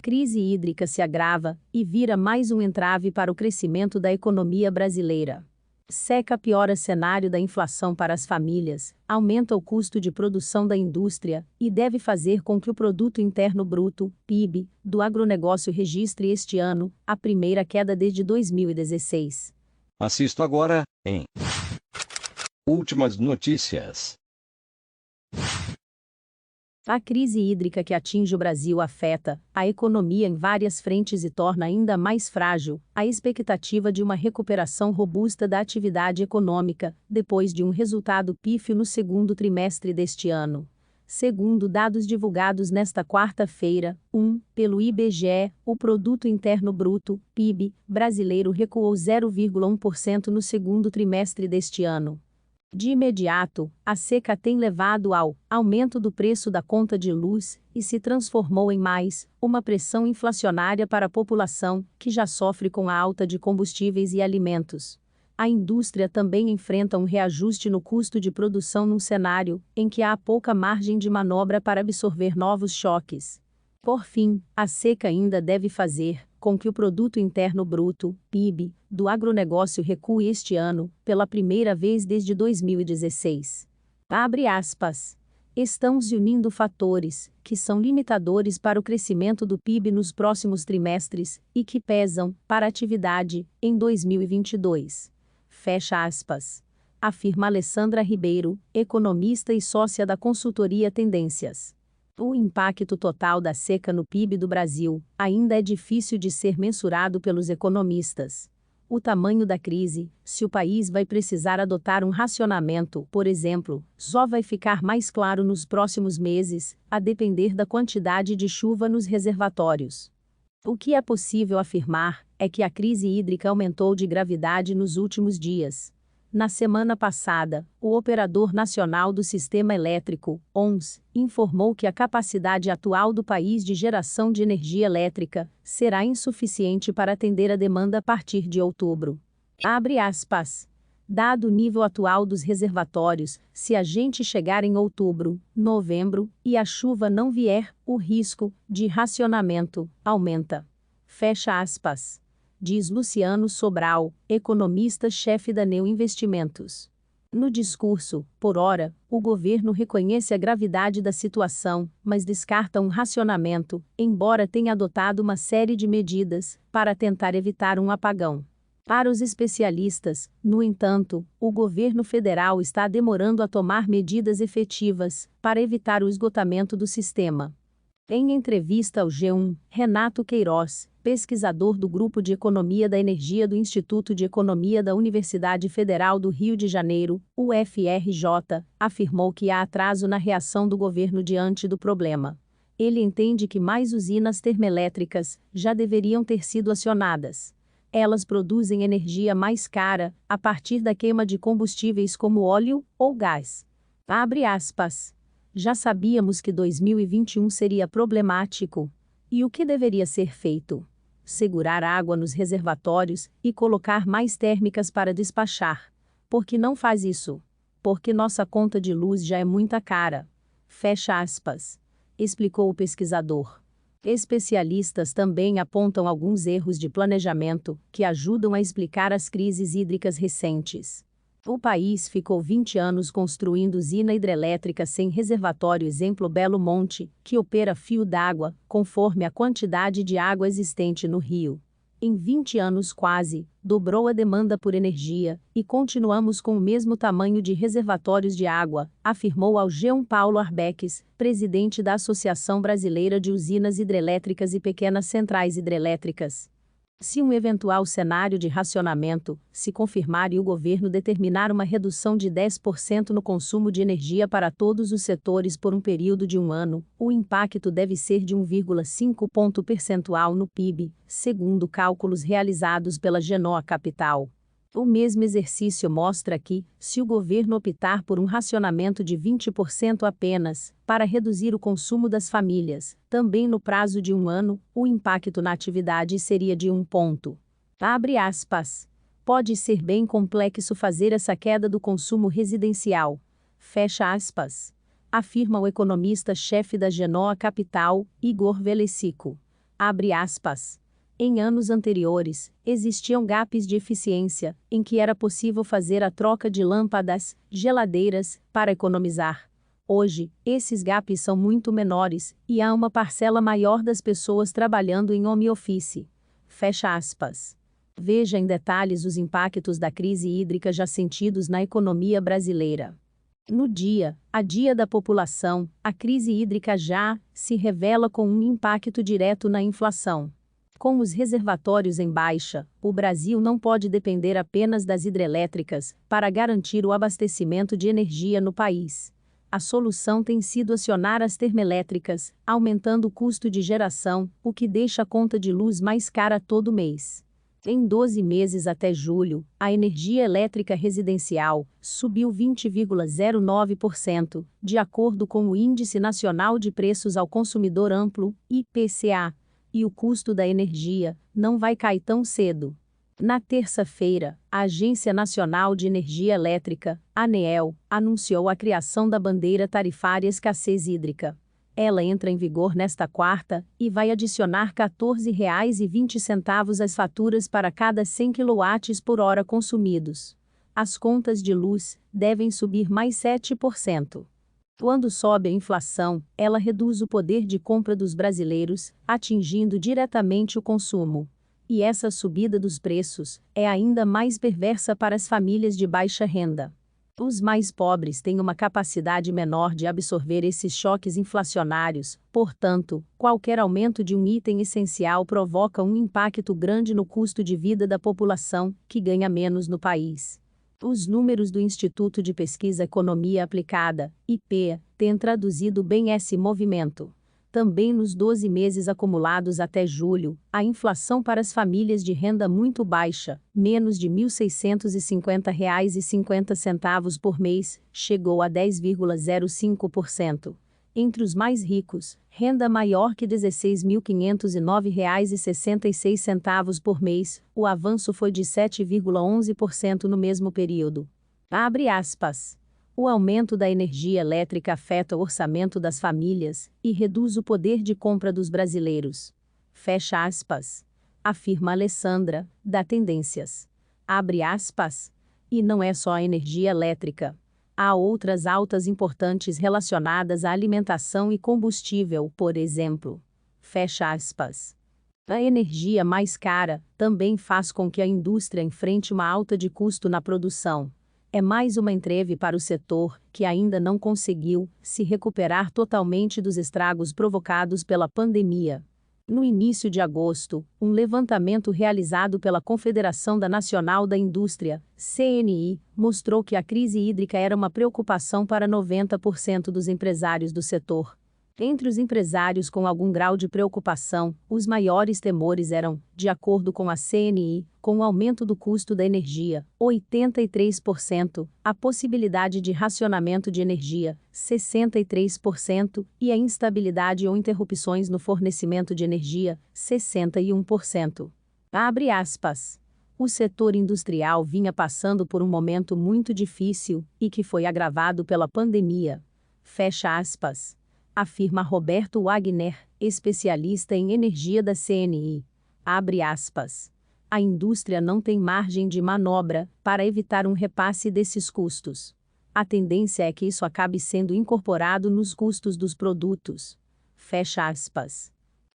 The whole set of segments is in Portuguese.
Crise hídrica se agrava e vira mais um entrave para o crescimento da economia brasileira. Seca piora cenário da inflação para as famílias, aumenta o custo de produção da indústria e deve fazer com que o Produto Interno Bruto, PIB, do agronegócio registre este ano a primeira queda desde 2016. Assisto agora, em Últimas Notícias. A crise hídrica que atinge o Brasil afeta a economia em várias frentes e torna ainda mais frágil a expectativa de uma recuperação robusta da atividade econômica, depois de um resultado pífio no segundo trimestre deste ano. Segundo dados divulgados nesta quarta-feira, pelo IBGE, o Produto Interno Bruto, PIB, brasileiro recuou 0,1% no segundo trimestre deste ano. De imediato, a seca tem levado ao aumento do preço da conta de luz e se transformou em mais uma pressão inflacionária para a população, que já sofre com a alta de combustíveis e alimentos. A indústria também enfrenta um reajuste no custo de produção num cenário em que há pouca margem de manobra para absorver novos choques. Por fim, a seca ainda deve fazer com que o Produto Interno Bruto, PIB, do agronegócio recue este ano, pela primeira vez desde 2016. Abre aspas. Estão se unindo fatores, que são limitadores para o crescimento do PIB nos próximos trimestres, e que pesam, para a atividade, em 2022. Fecha aspas. Afirma Alessandra Ribeiro, economista e sócia da consultoria Tendências. O impacto total da seca no PIB do Brasil ainda é difícil de ser mensurado pelos economistas. O tamanho da crise, se o país vai precisar adotar um racionamento, por exemplo, só vai ficar mais claro nos próximos meses, a depender da quantidade de chuva nos reservatórios. O que é possível afirmar é que a crise hídrica aumentou de gravidade nos últimos dias. Na semana passada, o Operador Nacional do Sistema Elétrico, ONS, informou que a capacidade atual do país de geração de energia elétrica será insuficiente para atender a demanda a partir de outubro. Abre aspas. Dado o nível atual dos reservatórios, se a gente chegar em outubro, novembro, e a chuva não vier, o risco de racionamento aumenta. Fecha aspas. Diz Luciano Sobral, economista-chefe da Neo Investimentos. No discurso, por ora, o governo reconhece a gravidade da situação, mas descarta um racionamento, embora tenha adotado uma série de medidas para tentar evitar um apagão. Para os especialistas, no entanto, o governo federal está demorando a tomar medidas efetivas para evitar o esgotamento do sistema. Em entrevista ao G1, Renato Queiroz, pesquisador do Grupo de Economia da Energia do Instituto de Economia da Universidade Federal do Rio de Janeiro, UFRJ, afirmou que há atraso na reação do governo diante do problema. Ele entende que mais usinas termoelétricas já deveriam ter sido acionadas. Elas produzem energia mais cara, a partir da queima de combustíveis como óleo ou gás. Abre aspas. Já sabíamos que 2021 seria problemático. E o que deveria ser feito? Segurar água nos reservatórios e colocar mais térmicas para despachar. Por que não faz isso? Porque nossa conta de luz já é muito cara. Fecha aspas. Explicou o pesquisador. Especialistas também apontam alguns erros de planejamento que ajudam a explicar as crises hídricas recentes. O país ficou 20 anos construindo usina hidrelétrica sem reservatório, exemplo Belo Monte, que opera fio d'água, conforme a quantidade de água existente no rio. Em 20 anos quase, dobrou a demanda por energia, e continuamos com o mesmo tamanho de reservatórios de água, afirmou ao G1 Paulo Arbeques, presidente da Associação Brasileira de Usinas Hidrelétricas e Pequenas Centrais Hidrelétricas. Se um eventual cenário de racionamento se confirmar e o governo determinar uma redução de 10% no consumo de energia para todos os setores por um período de um ano, o impacto deve ser de 1,5 ponto percentual no PIB, segundo cálculos realizados pela Genoa Capital. O mesmo exercício mostra que, se o governo optar por um racionamento de 20% apenas, para reduzir o consumo das famílias, também no prazo de um ano, o impacto na atividade seria de 1 ponto. Abre aspas. Pode ser bem complexo fazer essa queda do consumo residencial. Fecha aspas. Afirma o economista-chefe da Genoa Capital, Igor Velecico. Abre aspas. Em anos anteriores, existiam gaps de eficiência, em que era possível fazer a troca de lâmpadas, geladeiras, para economizar. Hoje, esses gaps são muito menores, e há uma parcela maior das pessoas trabalhando em home office. Fecha aspas. Veja em detalhes os impactos da crise hídrica já sentidos na economia brasileira. No dia a dia da população, a crise hídrica já se revela com um impacto direto na inflação. Com os reservatórios em baixa, o Brasil não pode depender apenas das hidrelétricas para garantir o abastecimento de energia no país. A solução tem sido acionar as termoelétricas, aumentando o custo de geração, o que deixa a conta de luz mais cara todo mês. Em 12 meses até julho, a energia elétrica residencial subiu 20,09%, de acordo com o Índice Nacional de Preços ao Consumidor Amplo, IPCA, e o custo da energia não vai cair tão cedo. Na terça-feira, a Agência Nacional de Energia Elétrica, ANEEL, anunciou a criação da bandeira tarifária escassez hídrica. Ela entra em vigor nesta quarta e vai adicionar R$ 14,20 às faturas para cada 100 kWh consumidos. As contas de luz devem subir mais 7%. Quando sobe a inflação, ela reduz o poder de compra dos brasileiros, atingindo diretamente o consumo. E essa subida dos preços é ainda mais perversa para as famílias de baixa renda. Os mais pobres têm uma capacidade menor de absorver esses choques inflacionários, portanto, qualquer aumento de um item essencial provoca um impacto grande no custo de vida da população, que ganha menos no país. Os números do Instituto de Pesquisa Economia Aplicada, IPEA, têm traduzido bem esse movimento. Também nos 12 meses acumulados até julho, a inflação para as famílias de renda muito baixa, menos de R$ 1.650,50 por mês, chegou a 10,05%. Entre os mais ricos, renda maior que R$ 16.509,66 por mês, o avanço foi de 7,11% no mesmo período. Abre aspas. O aumento da energia elétrica afeta o orçamento das famílias e reduz o poder de compra dos brasileiros. Fecha aspas. Afirma Alessandra, da Tendências. Abre aspas. E não é só a energia elétrica. Há outras altas importantes relacionadas à alimentação e combustível, por exemplo. Fecha aspas. A energia mais cara também faz com que a indústria enfrente uma alta de custo na produção. É mais uma entreve para o setor, que ainda não conseguiu se recuperar totalmente dos estragos provocados pela pandemia. No início de agosto, um levantamento realizado pela Confederação Nacional da Indústria, CNI, mostrou que a crise hídrica era uma preocupação para 90% dos empresários do setor. Entre os empresários com algum grau de preocupação, os maiores temores eram, de acordo com a CNI, com o aumento do custo da energia, 83%, a possibilidade de racionamento de energia, 63%, e a instabilidade ou interrupções no fornecimento de energia, 61%. Abre aspas. O setor industrial vinha passando por um momento muito difícil, e que foi agravado pela pandemia. Fecha aspas. Afirma Roberto Wagner, especialista em energia da CNI. Abre aspas. A indústria não tem margem de manobra para evitar um repasse desses custos. A tendência é que isso acabe sendo incorporado nos custos dos produtos. Fecha aspas.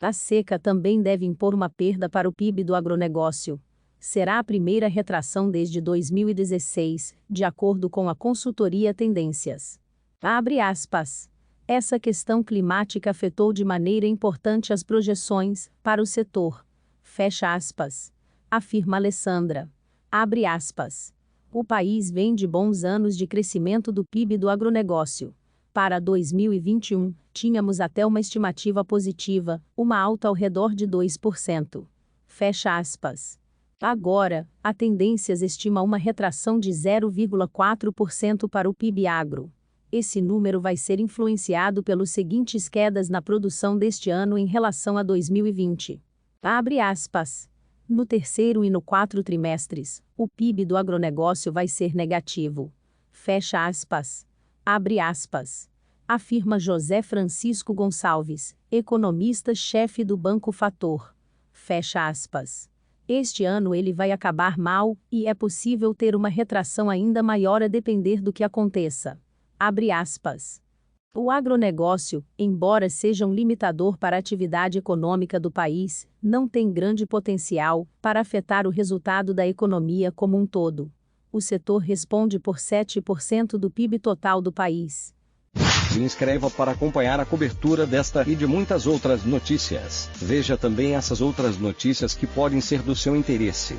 A seca também deve impor uma perda para o PIB do agronegócio. Será a primeira retração desde 2016, de acordo com a consultoria Tendências. Abre aspas. Essa questão climática afetou de maneira importante as projeções para o setor. Fecha aspas. Afirma Alessandra. Abre aspas. O país vem de bons anos de crescimento do PIB do agronegócio. Para 2021, tínhamos até uma estimativa positiva, uma alta ao redor de 2%. Fecha aspas. Agora, a Tendências estima uma retração de 0,4% para o PIB agro. Esse número vai ser influenciado pelas seguintes quedas na produção deste ano em relação a 2020. Abre aspas. No terceiro e no quarto trimestres, o PIB do agronegócio vai ser negativo. Fecha aspas. Abre aspas. afirma José Francisco Gonçalves, economista-chefe do Banco Fator. Fecha aspas. Este ano ele vai acabar mal, e é possível ter uma retração ainda maior a depender do que aconteça. Abre aspas. O agronegócio, embora seja um limitador para a atividade econômica do país, não tem grande potencial para afetar o resultado da economia como um todo. O setor responde por 7% do PIB total do país. Se inscreva para acompanhar a cobertura desta e de muitas outras notícias. Veja também essas outras notícias que podem ser do seu interesse.